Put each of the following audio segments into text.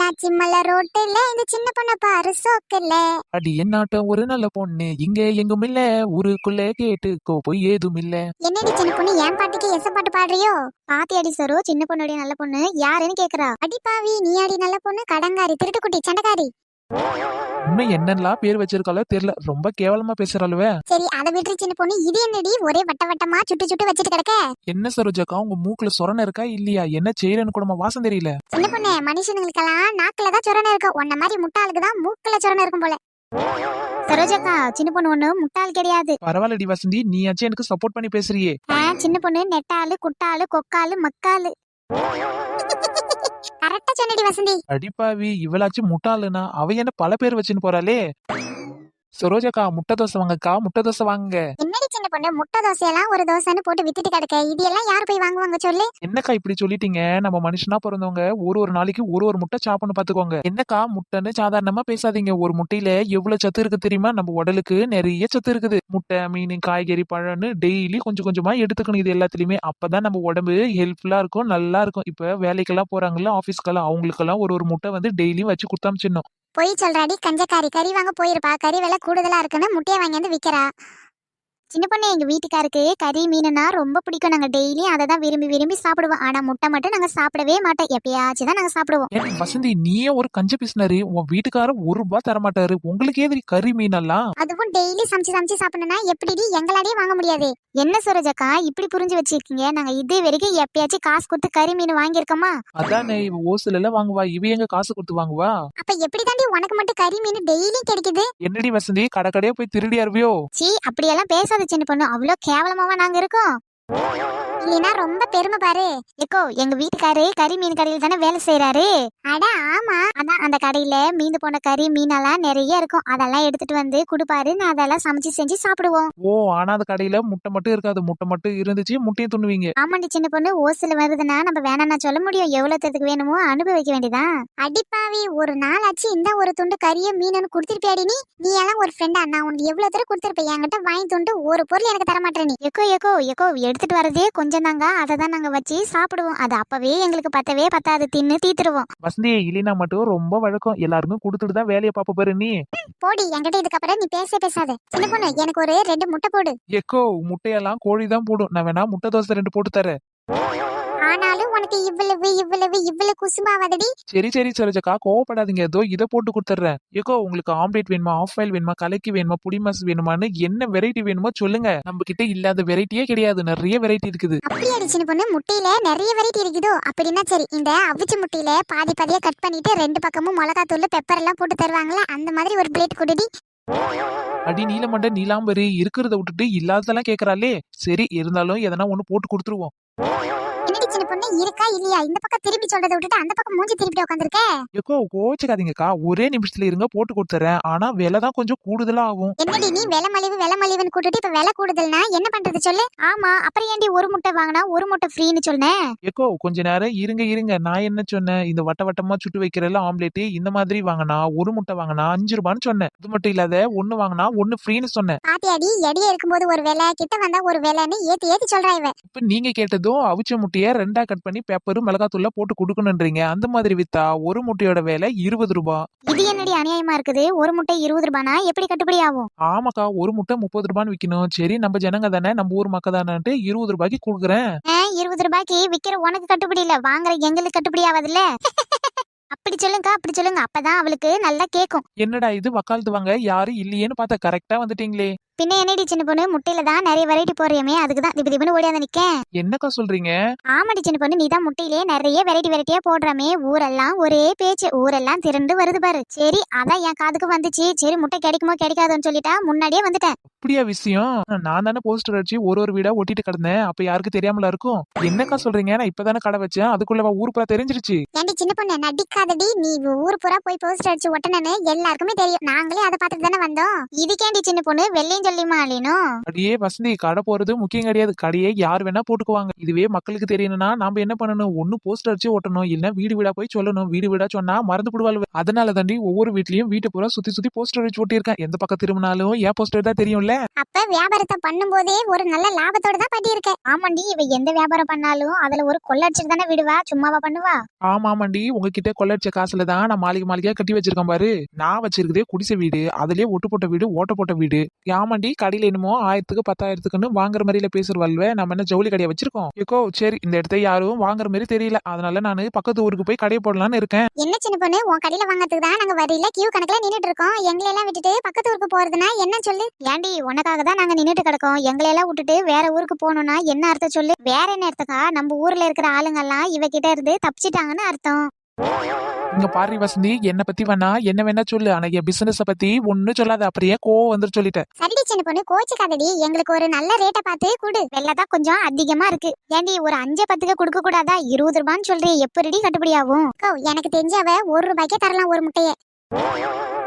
பொள்ளாச்சி மலை ரோட்டுல இந்த சின்ன பொண்ண பாரு சோக்குல. அடி என்னாட்டம் ஒரு நல்ல பொண்ணு இங்க எங்கும் இல்ல, ஊருக்குள்ள கேட்டுக்கோ போய் ஏதும் இல்ல. என்னடி சின்ன பொண்ணு என் பாட்டுக்கு எச பாட்டு பாடுறியோ? பாத்தி அடி சரோ, சின்ன பொண்ணுடைய நல்ல பொண்ணு யாருன்னு கேக்குறா. அடி பாவி, நீ அடி நல்ல பொண்ணு, கடங்காரி, திருட்டுக்குட்டி, சண்டைக்காரி. இன்னும் என்னெல்லாம் பேர் வச்சிருக்காளோ தெரியல, ரொம்ப கேவலமா பேசுறாளுவே. சரி அதை விட்டு சின்ன பொண்ணு, இது என்னடி ஒரே வட்ட வட்டமா சுட்டு சுட்டு வச்சிட்டு கிடக்க? என்ன சரோஜாக்கா, உங்க மூக்குல சொரணை இருக்கா இல்லையா? என்ன செய்யறேன்னு கூட வாசம் தெரியல. சின்ன பொண்ணு, மனுஷனுங்களுக்கெல்லாம் நாக்குலதான் சொரணை இருக்கும், உன்ன மாதிரி முட்டாளுக்குதான் மூக்குல சொரணை இருக்கும் போல. சரோஜாக்கா, சின்ன பொண்ணு ஒண்ணு முட்டாள் கிடையாது. பரவாயில்லடி வசந்தி, நீயாச்சும் எனக்கு சப்போர்ட் பண்ணி பேசுறியே. சின்ன பொண்ணு நெட்டாளு, குட்டாளு, கொக்காளு, மக்காளு. கரெக்டா சொன்னடி வசந்தி. அடிப்பாவி, இவளாச்சும் முட்டாளுனா அவ என்ன பல பேர் வச்சுன்னு போறாளே. சரோஜாக்கா, முட்டை தோசை வாங்கக்கா, முட்டை தோசை வாங்க. என்னடி சின்ன பொண்ணு, முட்டை தோசையெல்லாம் ஒரு தோசைன்னு போட்டு வித்துட்டு கிடக்க, இது எல்லாம் யார் போய் வாங்குவாங்க சொல்லு? என்னக்கா இப்படி சொல்லிட்டீங்க? நம்ம மனுஷனா பிறந்தவங்க ஒரு நாளைக்கு ஒரு முட்டை சாப்பிடணும் பாத்துக்கோங்க. என்னக்கா முட்டைன்னு சாதாரணமா பேசாதீங்க. ஒரு முட்டையில எவ்வளவு சத்து இருக்கு தெரியுமா? நம்ம உடலுக்கு நிறைய சத்து இருக்குது. முட்டை, மீன், காய்கறி, பழம்னு டெய்லி கொஞ்சம் கொஞ்சமா எடுத்துக்கணும். இது எல்லாத்துலயுமே அப்பதான் நம்ம உடம்பு ஹெல்ப்ஃபுல்லா இருக்கும், நல்லா இருக்கும். இப்ப வேலைக்கெல்லாம் போறாங்கல்ல, ஆபீஸ்க்கெல்லாம், அவங்களுக்கெல்லாம் ஒரு முட்டை வந்து டெய்லியும் வச்சு கொடுத்தாமிச்சிடணும். பொய் சொல்றாடி கஞ்சக்காரி, கறி வாங்க போயிருப்பா, கறி விலை கூடுதலா இருக்குன்னு முட்டையை வாங்கி வந்து விக்கிறா. சின்ன பொண்ணு, எங்க வீட்டுக்காருக்கு கறி மீனுனா ரொம்ப பிடிக்கும். நாங்க டெய்லியும் அதை தான் விரும்பி விரும்பி சாப்பிடுவோம். ஆனா முட்டை மட்டும் நாங்க சாப்பிடவே மாட்டோம், எப்பயாச்சும் தான் நாங்க சாப்பிடுவோம். வசந்தி, நீயே ஒரு கஞ்ச பிசினாரு. உன் வீட்டுக்காரர் ₹1 தரமாட்டாரு, உங்களுக்கு ஏது கறி மீனெல்லாம்? அதுவும் டெய்லி சமைச்சு சமைச்சு சாப்பிடணும்னா எப்படி எங்களாலேயே வாங்க முடியாது. என்ன சரோஜாக்கா இப்படி புரிஞ்சு வச்சிருக்கீங்க? நாங்க இது வரைக்கும் எப்பயாச்சும் காசு கொடுத்து கறி மீன் வாங்கியிருக்கோமா? அதானே, இவ ஓசில எல்லாம் வாங்குவா, இவ எங்க காசு கொடுத்து வாங்குவா? அப்ப எப்படி தாண்டி உனக்கு மட்டும் கறி மீன் டெய்லியும் கிடைக்குது? என்னடி வசந்தி, கடை கடையா போய் திருடியாருவியோ? சீ, அப்படியெல்லாம் பேசாத சின்ன பொண்ணு, அவ்வளோ கேவலமாவா நாங்க இருக்கோம்? இல்லைன்னா ரொம்ப பெருமை பாரு. ஏக்கோ, எங்க வீட்டுக்காரு கறி மீன் கடையில் தானே வேலை செய்யறாரு. அட ஆமா, அதான் அந்த கடையில மீந்து போன கறி மீனெல்லாம் நிறைய இருக்கும், அதெல்லாம் எடுத்துட்டு வந்து குடுப்பாரு, நான் அதெல்லாம் சமைச்சு செஞ்சு சாப்பிடுவோம். ஓ, ஆனா அந்த கடையில முட்டை மட்டும் இருக்காது. முட்டை மட்டும் இருந்துச்சு, முட்டையும் துண்ணுவீங்க. ஆமாண்டி சின்ன பொண்ணு, ஓசில வருதுன்னா நம்ம வேணாம்னா சொல்ல முடியும், எவ்வளவு தத்துக்கு வேணுமோ அனுபவிக்க வேண்டியதான். அடிப்பாவி, ஒரு நாளாச்சு இந்த ஒரு துண்டு கறிய மீனு குடுத்திருப்பியாடி நீ? நீ எல்லாம் ஒரு ஃப்ரெண்டா? நான் உனக்கு எவ்வளவு தூரம் கொடுத்திருப்பேன், என்கிட்ட வாங்கி துண்டு ஒரு பொருள் எனக்கு தர மாட்டேன் நீ. எக்கோ எக்கோ எக்கோ, எடுத்துட்டு வரதே கொஞ்சம் தாங்க, அதை தான் நாங்க வச்சு சாப்பிடுவோம். அது அப்பவே எங்களுக்கு பத்தவே பத்தாது, தின்னு தீத்துருவோம். வசந்தி, இல்லைனா மட்டும் ரொம்ப வழக்கம், எல்லாருக்கும் கொடுத்துட்டு தான் வேலையை பாப்ப பாரு நீ. போடி, என்கிட்ட இதுக்கப்புறம் நீ பேசாத. சின்ன பொண்ணு, எனக்கு ஒரு 2 முட்டை போடு. எக்கோ, முட்டையெல்லாம் கோழி தான் போடும். நான் வேணா முட்டை தோசை 2 போட்டு தரேன். ஆனாலும் உனக்கு இவ்வளவு குசுமாவதடி. சரி சரி சரோஜக்கா, கோவப்படாதீங்க. ஏதோ இதை போட்டு கொடுத்துட்றேன். ஏக்கோ, உங்களுக்கு ஆம்லேட் வேணுமா, ஆஃப் ஆயில் வேணுமா, கலக்கி வேணுமா, புடி மாஸ் வேணுமான்னு என்ன வெரைட்டி வேணுமோ சொல்லுங்க. நம்ம கிட்ட இல்லாத வெரைட்டியே கிடையாது, நிறைய வெரைட்டி இருக்குது. அப்படியே சின்ன பொண்ணு, முட்டையில நிறைய வெரைட்டி இருக்குதோ? அப்படின்னா சரி, இந்த அவிச்ச முட்டையில பாதி பாதியா கட் பண்ணிட்டு 2 பக்கமும் மிளகாத்தூள், பெப்பர் எல்லாம் போட்டு தருவாங்களா, அந்த மாதிரி ஒரு பிளேட் கொடுடி. அடி நீலமண்ட நீலாம்பரி, இருக்கிறத விட்டுட்டு இல்லாததெல்லாம் கேக்குறாளே. சரி, இருந்தாலும் எதனா ஒண்ணு போட்டு கொடுத்துருவோம். என்னடி சின்ன பொண்ணு, இருக்கா இல்லையா? இந்த பக்கம் திருப்பி சொல்றதை விட்டுட்டு அந்த பக்கம் மூஞ்சி திருப்பி உட்காந்துருக்க. ஏக்கோ, கோச்சுக்காதீங்கக்கா, ஒரே நிமிஷத்துல இருங்க, போட்டு கொடுத்துறேன். ஆனா விலை தான் கொஞ்சம் கூடுதலா ஆகும். என்னடி நீ விலை மலிவுன்னு கூட்டிட்டு இப்ப விலை கூடுதல்னா என்ன பண்றது சொல்லு? ஆமா, அப்புறம் ஏண்டி ஒரு முட்டை வாங்கினா ஒரு முட்டை ஃப்ரீன்னு சொன்னேன்? ஏக்கோ, கொஞ்ச நேரம் இருங்க. நான் என்ன சொன்னேன்? இந்த வட்ட வட்டமா சுட்டு வைக்கிறல ஆம்லேட், இந்த மாதிரி வாங்கினா ஒரு முட்டை வாங்கினா ₹5 சொன்னேன். அது மட்டும் இல்லாத 1 வாங்கினா 1 ஃப்ரீன்னு சொன்னேன். பாத்தியாடி, எடியே இருக்கும்போது ஒரு வேலை, கிட்ட வந்தா ஒரு வேலைன்னு ஏத்தி சொல்றா இவ. இப்ப நீங்க கேட்டதும் அவிச்ச முட்டைய 2ஆ கட் பண்ணி பெப்பரும் மிளகாத்தூள்ல போட்டு கொடுக்கணுன்றீங்க. அந்த மாதிரி வித்தா ஒரு முட்டையோட விலை ₹20. இது என்னடி அநியாயமா இருக்குது? ஒரு முட்டை ₹20 எப்படி கட்டுப்படி ஆகும்? ஆமாக்கா, ஒரு முட்டை ₹30 விக்கணும். சரி, நம்ம ஜனங்க தானே, நம்ம ஊர் மக்கள் தானேன்ட்டு ₹20 கொடுக்குறேன். ₹20 விக்கிற உனக்கு கட்டுப்படி இல்ல, வாங்குற எங்களுக்கு கட்டுப்படி ஆகாதுல்ல. அப்படி சொல்லுங்க, அப்பதான் அவளுக்கு நல்லா கேக்கும். என்னடா இது, வக்காலத்து வாங்க யாரும் இல்லையேன்னு பார்த்தா கரெக்டா வந்துட்டீங்களே. பின்ன என்னடி சின்ன பொண்ணு, முட்டையில தான் நிறைய வெரைட்டி போறியமே, அதுக்குதான் திபு ஓடியாந்து நிக்கேன். என்னக்கா சொல்றீங்க? ஆமாடி சின்ன பொண்ணு, நீ தான் முட்டையிலே நிறைய வெரைட்டியா போடுறமே, ஊரெல்லாம் ஒரே பேச்சு, ஊரெல்லாம் திரண்டு வருது பாரு. சரி, அதான் என் காதுக்கு வந்துச்சு. சரி, முட்டை கிடைக்குமோ கிடைக்காதுன்னு சொல்லிட்டா முன்னாடியே வந்துட்டேன். அப்படியா விஷயம்? நான் தானே போஸ்டர் அடிச்சு ஒரு வீடா ஒட்டிட்டு கிடந்தேன். அப்ப யாருக்கு தெரியாமல இருக்கும்? என்னக்கா சொல்றீங்க? நான் இப்பதானே கடை வச்சேன், அதுக்குள்ள ஊர் பூரா தெரிஞ்சிருச்சு. ஏண்டி சின்ன பொண்ணு, நடிக்காதடி. நீ ஊர் பூரா போய் போஸ்டர் அடிச்சு ஒட்டனன்னு எல்லாருக்குமே தெரியும், நாங்களே அதை பார்த்துட்டு தானே வந்தோம். இதுக்கேண்டி சின்ன பொண்ணு வெள்ளையும் சொல்லியுமா அழியணும்? அடியே வசந்தி, கடை போறது முக்கியம் கிடையாது, கடையே யார் வேணா போட்டுக்குவாங்க. இதுவே மக்களுக்கு தெரியணும்னா நாம என்ன பண்ணணும்? ஒண்ணு போஸ்டர் அடிச்சு ஒட்டணும், இல்ல வீடு வீடா போய் சொல்லணும். வீடு வீடா சொன்னா மறந்து போடுவாள். அதனால தாண்டி ஒவ்வொரு வீட்லயும் வீட்டு பூரா சுத்தி போஸ்டர் அடிச்சு ஒட்டியிருக்கேன். எந்த பக்கம் திரும்பினாலும் என் போஸ்டர் தான் தெரியும்ல. அப்ப வியாபாரத்தை பண்ணும் போதே ஒரு நல்ல லாபத்தோட தான் பண்ணியிருக்க. ஆமாண்டி, இவ எந்த வியாபாரம் பண்ணாலும் அதுல ஒரு கொள்ளடிச்சிட்டு தானே விடுவா, சும்மாவா பண்ணுவா? ஆமாண்டி, உங்ககிட்ட கொள்ள கொள்ளடிச்ச காசுல தான் நான் மாளிகையா கட்டி வச்சிருக்கேன் பாரு. நான் வச்சிருக்கதே குடிசை வீடு, அதுலயே ஒட்டு போட்ட வீடு, ஓட்ட போட்ட வீடு. யாமாண்டி கடையில என்னமோ 1000க்கு 10,000க்குன்னு வாங்குற மாதிரில பேசுறவல்வே. நம்ம என்ன ஜவுளி கடையை வச்சிருக்கோம்? ஏக்கோ சரி, இந்த இடத்த யாரும் வாங்குற மாதிரி தெரியல, அதனால நானு பக்கத்து ஊருக்கு போய் கடையை போடலான்னு இருக்கேன். என்ன சின்ன பொண்ணு, உன் கடையில வாங்கறதுக்கு தான் நாங்க வரியில கியூ கணக்குல நின்னுட்டு இருக்கோம். எங்களை எல்லாம் விட்டுட்டு பக்கத்து ஊருக்கு போறதுன்னா என்ன சொல்லு? ஏண்டி உனக்காக தான் நாங்க நின்னுட்டு கிடக்கோம். எங்களை எல்லாம் விட்டுட்டு வேற ஊருக்கு போகணும்னா என்ன அர்த்தம் சொல்லு? வேற என்ன அர்த்தக்கா? நம்ம ஊர்ல இருக்கிற ஆளுங்க எல்லாம் இவகிட்ட இருந்து தப்பிச்சிட்டாங்கன்னு அர்த்தம். இங்க பாரு வசந்தி, என்ன பத்தி வேணா என்ன வேணா சொல்லு, ஆனா என் பிசினஸ் பத்தி ஒன்னும் சொல்லாத. அப்படியே கோவம் வந்துட்டு சொல்லிட்டேன். சரிடி சின்ன பொண்ணு, கோச்சுக்காதடி. எங்களுக்கு ஒரு நல்ல ரேட்டை பார்த்து கொடு. வெள்ளதான் கொஞ்சம் அதிகமா இருக்கு. ஏண்டி ஒரு 5-10க்கு கொடுக்க கூடாதா? 20 ரூபான்னு சொல்றீ, எப்படி கட்டுப்படி ஆகும்? எனக்கு தெரிஞ்ச அவ 1 ரூபாய்க்கே தரலாம் ஒரு முட்டைய.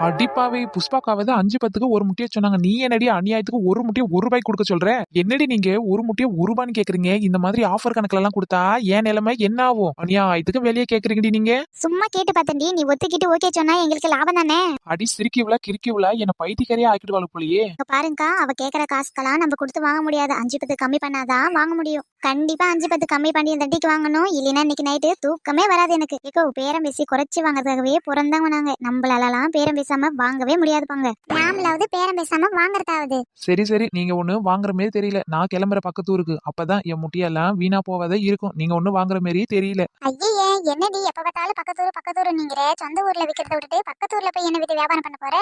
அடிப்பாவே புஷ்பாக்காவது 5-10க்கு ஒரு முட்டையை சொன்னாங்க. நீ என்னடி அநியாயத்துக்கு ஒரு முட்டையை 1 ரூபாய்க்கு கொடுக்க சொல்ற? என்னடி நீங்க ஒரு முட்டையை 1 ரூபான்னு கேக்குறீங்க? இந்த மாதிரி ஆஃபர் கணக்குல எல்லாம் கொடுத்தா என் நிலைமை என்ன ஆகும்? அநியாயத்துக்கு வெளியே கேக்குறீங்கடி நீங்க. சும்மா கேட்டு பார்த்தேன்டி, நீ ஒத்துக்கிட்டு ஓகே சொன்னா எங்களுக்கு லாபம் தானே. அடி சிரிக்கிவில கிரிக்கிவில என்ன பைத்தியக்காரியா ஆக்கிடுவாள் போலயே. பாருங்கக்கா, அவ கேக்குற காசுக்கெல்லாம் நம்ம கொடுத்து வாங்க முடியாது. 5-10 கம்மி பண்ணாதான் வாங்க முடியும். கண்டிப்பா 5-10 கம்மி பண்ணி இந்த தட்டிக்கு வாங்கணும். இல்லைன்னா இன்னைக்கு நைட்டு தூக்கமே வராது எனக்கு. ஏக்கோ பேரம் பேசி குறைச்சி வாங்குறதுக்காகவே பிறந்தவங்க நாங்க. நம்மளாலாம் பேரம் பேசாம வாங்கவே முடியாதுப்பாங்க. நாமளாவது பேரம் பேசாம வாங்குறதாவது. சரி சரி, நீங்க ஒண்ணு வாங்குற மாதிரி தெரியல. நான் கிளம்புற பக்கத்து ஊருக்கு, அப்பதான் என் முட்டையெல்லாம் வீணா போவாத இருக்கும். நீங்க ஒண்ணு வாங்குற மாதிரி தெரியல. ஐயே, என்னடி எப்ப பார்த்தாலும் பக்கத்தூர் நீங்க சொந்த ஊர்ல விக்கிறத விட்டுட்டு பக்கத்து ஊர்ல போய் என்ன வித்து வியாபாரம் பண்ண போற?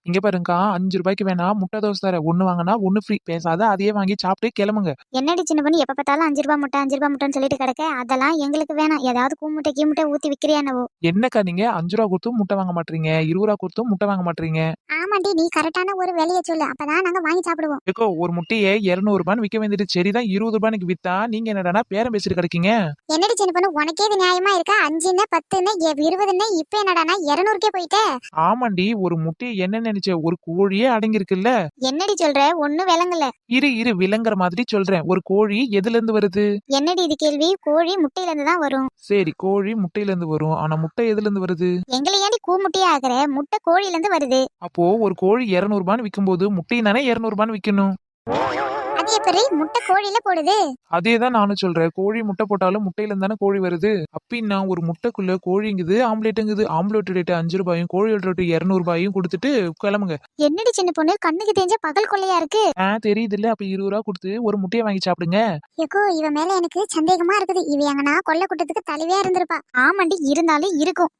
இங்க பாருங்கக்கா, 5 ரூபாய்க்கு வேணா முட்டை தோசை தர. 1 வாங்கினா 1 ஃப்ரீ. பேசாத, அதையே வாங்கி சாப்பிட்டு கிளம்புங்க. என்னடி சின்ன பொண்ணு, எப்ப பார்த்தாலும் 5 ரூபாய் முட்டை 5 ரூபாய் முட்டைன்னு சொல்லிட்டு கிடக்க? அதெல்லாம் எங்களுக்கு வேணாம். ஏதாவது கூமுட்டை கீமுட்டை ஊத்தி விக்கிறியானவோ? என்னக்கா நீங்க 5 ரூபா கொடுத்தும் முட்டை வாங்க மாட்டீங்க, 20 ரூபா கொடுத்தும் முட்டை வாங்க மாட்டீங்க? ஆமாண்டி, நீ கரெக்டான ஒரு விலையை சொல்லு, அப்பதான் நாங்க வாங்கி சாப்பிடுவோம். ஏக்கோ ஒரு முட்டையே 200 ரூபான்னு விற்க வேண்டியது. சரிதான், 20 ரூபாய்க்கு வித்தா நீங்க என்னடா பேரம் பேசிட்டு கிடைக்கீங்க? என்னடி சின்ன பொண்ணு, உனக்கே இது நியாயமா இருக்கா? 5ன்னு 10ன்னு 20ன்னு இப்ப என்னடானா 200க்கே போயிட்டே. ஆமாண்டி, ஒரு முட்டையை என்ன நினைச்ச? ஒரு கோழியே அடங்கி இருக்குல்ல. என்னடி சொல்ற? ஒண்ணும் விளங்கல. இரு விலங்குற மாதிரி சொல்றேன். ஒரு கோழி எதுல இருந்து வருது? என்னடி இது கேள்வி? கோழி முட்டையில இருந்து தான் வரும். சரி, கோழி முட்டையில இருந்து வரும். ஆனா முட்டை எதுல இருந்து வருது? எங்களை ஏண்டி கூமுட்டையா ஆகுற? முட்டை கோழில இருந்து வருது. அப்போ ஒரு கோழி 200 ரூபான்னு விற்கும் போது முட்டையும் தானே 200 ரூபான்னு விற்கணும். அது எப்படி முட்டை கோழில போடுது? அதேதான் நானும் சொல்றேன். கோழி முட்டை போட்டாலும் முட்டையில இருந்து தானே கோழி வருது. அப்படின்னா ஒரு முட்டைக்குள்ள கோழிங்குது ஆம்லேட்டுங்குது. ஆம்லேட் ரேட்டு 5 ரூபாயும் கோழியோட ரேட்டு 200 ரூபாயும் கொடுத்துட்டு கிளம்புங்க. என்னடி சின்ன பொண்ணு, கண்ணுக்கு தெரிஞ்ச பகல் கொள்ளையா இருக்கு. தெரியுது இல்ல? அப்ப 20 ரூபா கொடுத்து ஒரு முட்டையை வாங்கி சாப்பிடுங்க. ஏக்கோ, இவ மேல எனக்கு சந்தேகமா இருக்குது. இவ எங்கன்னா கொல்ல கூட்டத்துக்கு தலைவியா இருந்திருப்பா. ஆமாண்டி, இருந்தாலும் இருக்கும்.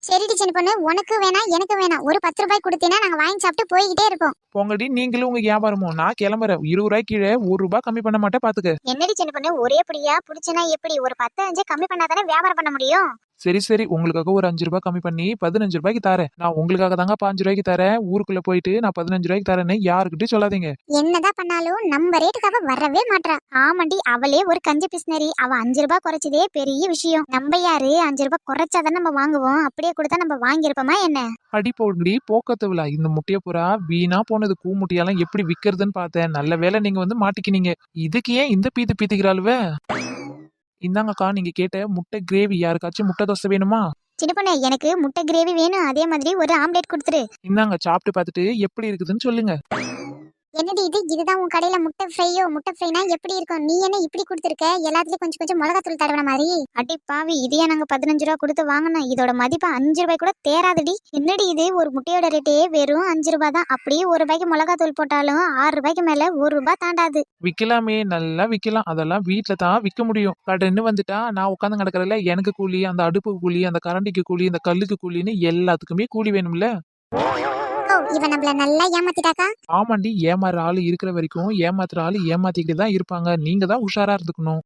சரிடி சின்ன பொண்ணு, உனக்கு வேணா எனக்கு வேணா, ஒரு 10 ரூபாய் கொடுத்தீங்கன்னா நாங்க வாங்கி சாப்பிட்டு போய்கிட்டே இருப்போம். பொங்கடி, நீங்களும் உங்க வியாபாரமும். நான் கிளம்புறேன். 20 ரூபாய்க்கு கீழே 1 ரூபாய் கம்மி பண்ண மாட்டேன், பாத்துக்க. என்னடி சின்ன பொண்ணு, ஒரே படியா புடிச்சனா எப்படி? ஒரு 10-5 கம்மி பண்ணாதானே வியாபாரம் பண்ண முடியும். சரி, உங்களுக்காக ஒரு 5 ரூபாய் கம்மி பண்ணி 15 ரூபாய்க்கு தரேன். நான் உங்களுக்காக தாங்க 5 ரூபாய்க்கு தரேன். ஊருக்குள்ள போயிட்டு நான் 15 ரூபாய்க்கு தரேன்னு யாருக்கிட்டையும் சொல்லாதீங்க. என்னதான் பண்ணாலும் நம்ம ரேட்டுக்காக வரவே மாட்டா. ஆமாண்டி, அவளே ஒரு கஞ்ச பிஸ்னரி. அவ 5 ரூபாய் குறைச்சதே பெரிய விஷயம். நம்ம யாரு 5 ரூபாய் குறைச்சாதான் நம்ம வாங்குவோம். அப்படியே கொடுத்தா நம்ம வாங்கியிருப்போமா என்ன? அடி போடுங்கடி போக்கத்து விழா. இந்த முட்டைய பூரா வீணா போனது. கூ முட்டையெல்லாம் எப்படி விக்கிறதுன்னு பார்த்தேன். நல்ல வேலை நீங்க வந்து மாட்டிக்கினீங்க. இதுக்கு ஏன் இந்த பீத்திக்கிறாளுவ? இந்தாங்கக்கா, நீங்க கேட்ட முட்டை கிரேவி. யாருக்காச்சும் முட்டை தோசை வேணுமா? சின்ன பொண்ணு, எனக்கு முட்டை கிரேவி வேணும். அதே மாதிரி ஒரு ஆம்லேட் கொடுத்துரு. இந்தாங்க, சாப்பிட்டு பார்த்துட்டு எப்படி இருக்குதுன்னு சொல்லுங்க. என்னடி இதுதான் உன் கடையில முட்டை ஃப்ரையோ? முட்டை ஃப்ரைனா எப்படி இருக்கும்? நீ என்ன இப்படி கொடுத்துருக்க? எல்லாத்துலயும் கொஞ்சம் கொஞ்சம் மிளகாத்தூள் தடவன மாதிரி. அடி பாவி, இதையா நாங்க 15 ரூபா கொடுத்து வாங்கணும்? இதோட மதிப்பு 5 ரூபாய் கூட தேராதடி. என்னடி இது? ஒரு முட்டையோட ரேட்டே வெறும் 5 ரூபாய் தான். அப்படியே 1 ரூபாய்க்கு மிளகாத்தூள் போட்டாலும் 6 ரூபாய்க்கு மேல 1 ரூபாய் தாண்டாது. விக்கலாமே, நல்லா விக்கலாம். அதெல்லாம் வீட்டுல தான் விற்க முடியும். கடைன்னு வந்துட்டா நான் உட்காந்து கிடக்குறல, எனக்கு கூலி, அந்த அடுப்புக்கு கூலி, அந்த கரண்டிக்கு கூலி, இந்த கல்லுக்கு கூலின்னு எல்லாத்துக்குமே கூலி வேணும்ல. இவன் நம்மள நல்லா ஏமாத்திட்டாக்கா. ஆமாண்டி, ஏமாற ஆளு இருக்கிற வரைக்கும் ஏமாத்துற ஆளு ஏமாத்திக்கிட்டு தான் இருப்பாங்க. நீங்க தான் உஷாரா இருந்துக்கணும்.